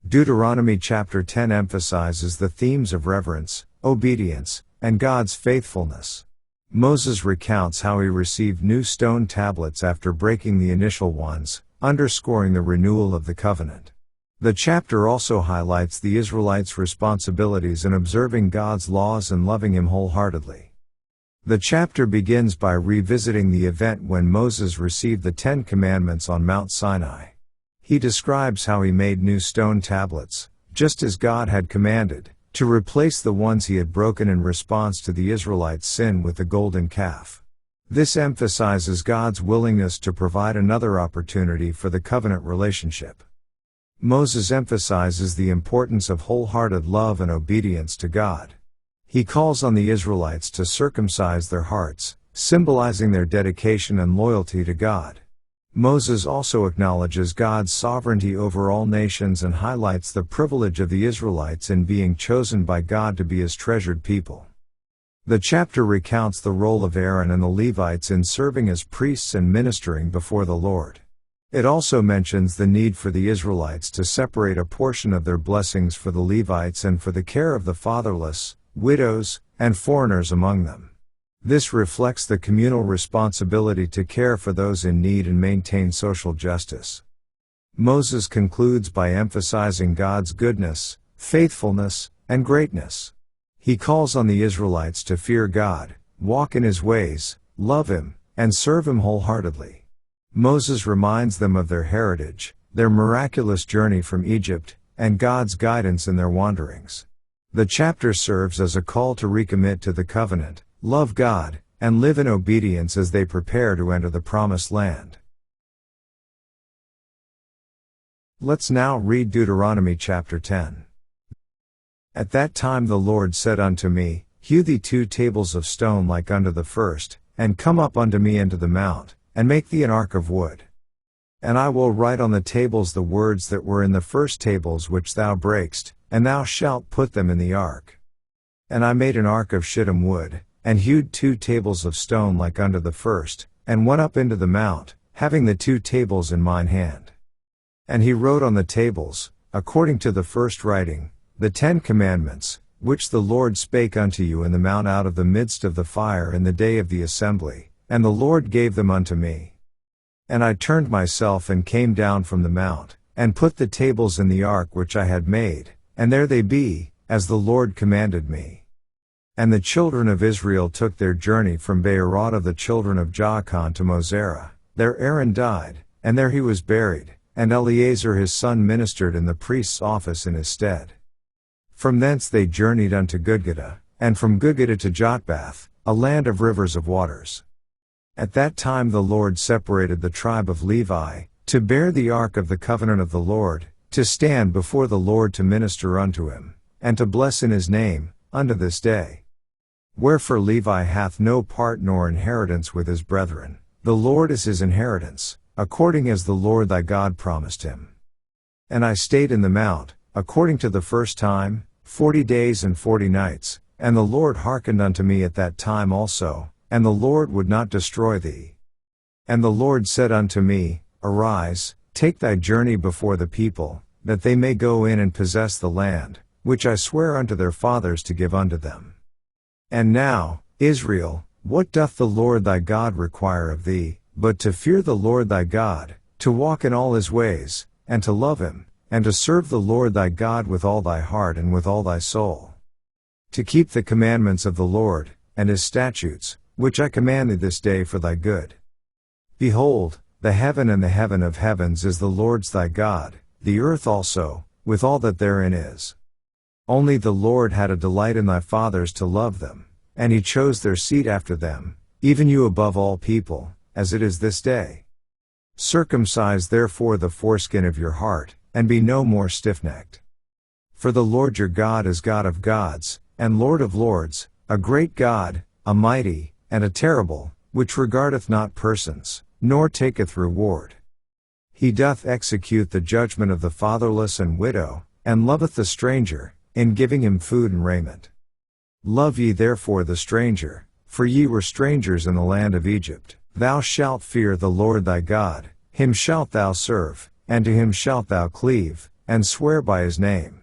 Deuteronomy Chapter 10 emphasizes the themes of reverence, obedience, and God's faithfulness. Moses recounts how he received new stone tablets after breaking the initial ones, underscoring the renewal of the covenant. The chapter also highlights the Israelites' responsibilities in observing God's laws and loving Him wholeheartedly. The chapter begins by revisiting the event when Moses received the 10 Commandments on Mount Sinai. He describes how he made new stone tablets, just as God had commanded, to replace the ones he had broken in response to the Israelites' sin with the golden calf. This emphasizes God's willingness to provide another opportunity for the covenant relationship. Moses emphasizes the importance of wholehearted love and obedience to God. He calls on the Israelites to circumcise their hearts, symbolizing their dedication and loyalty to God. Moses also acknowledges God's sovereignty over all nations and highlights the privilege of the Israelites in being chosen by God to be His treasured people. The chapter recounts the role of Aaron and the Levites in serving as priests and ministering before the Lord. It also mentions the need for the Israelites to separate a portion of their blessings for the Levites and for the care of the fatherless, widows, and foreigners among them. This reflects the communal responsibility to care for those in need and maintain social justice. Moses concludes by emphasizing God's goodness, faithfulness, and greatness. He calls on the Israelites to fear God, walk in His ways, love Him, and serve Him wholeheartedly. Moses reminds them of their heritage, their miraculous journey from Egypt, and God's guidance in their wanderings. The chapter serves as a call to recommit to the covenant, love God, and live in obedience as they prepare to enter the promised land. Let's now read Deuteronomy chapter 10. At that time the Lord said unto me, Hew thee 2 tables of stone like unto the first, and come up unto me into the mount, and make thee an ark of wood. And I will write on the tables the words that were in the first tables which thou brakest, and thou shalt put them in the ark. And I made an ark of shittim wood, and hewed 2 tables of stone like unto the first, and went up into the mount, having the 2 tables in mine hand. And he wrote on the tables, according to the first writing, the 10 Commandments, which the Lord spake unto you in the mount out of the midst of the fire in the day of the assembly, and the Lord gave them unto me. And I turned myself and came down from the mount, and put the tables in the ark which I had made, and there they be, as the Lord commanded me. And the children of Israel took their journey from Beerot of the children of Jaachan to Mosera. There Aaron died, and there he was buried, and Eleazar his son ministered in the priest's office in his stead. From thence they journeyed unto Gudgodah, and from Gudgodah to Jotbath, a land of rivers of waters. At that time the Lord separated the tribe of Levi, to bear the ark of the covenant of the Lord, to stand before the Lord to minister unto Him, and to bless in His name, unto this day. Wherefore Levi hath no part nor inheritance with his brethren, the Lord is his inheritance, according as the Lord thy God promised him. And I stayed in the mount, according to the first time, 40 days and 40 nights, and the Lord hearkened unto me at that time also, and the Lord would not destroy thee. And the Lord said unto me, Arise, take thy journey before the people, that they may go in and possess the land, which I swear unto their fathers to give unto them. And now, Israel, what doth the Lord thy God require of thee, but to fear the Lord thy God, to walk in all His ways, and to love Him, and to serve the Lord thy God with all thy heart and with all thy soul? To keep the commandments of the Lord, and His statutes, which I command thee this day for thy good. Behold, the heaven and the heaven of heavens is the Lord's thy God, the earth also, with all that therein is. Only the Lord had a delight in thy fathers to love them, and He chose their seed after them, even you above all people, as it is this day. Circumcise therefore the foreskin of your heart, and be no more stiff-necked. For the Lord your God is God of gods, and Lord of lords, a great God, a mighty, and a terrible, which regardeth not persons, nor taketh reward. He doth execute the judgment of the fatherless and widow, and loveth the stranger, in giving him food and raiment. Love ye therefore the stranger, for ye were strangers in the land of Egypt. Thou shalt fear the Lord thy God, Him shalt thou serve, and to Him shalt thou cleave, and swear by his name.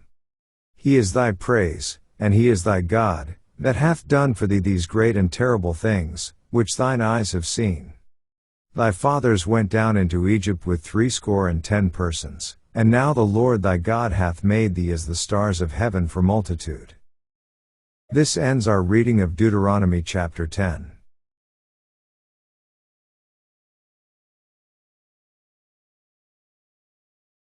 He is thy praise, and he is thy God, that hath done for thee these great and terrible things, which thine eyes have seen. Thy fathers went down into Egypt with 70 persons, and now the Lord thy God hath made thee as the stars of heaven for multitude. This ends our reading of Deuteronomy chapter 10.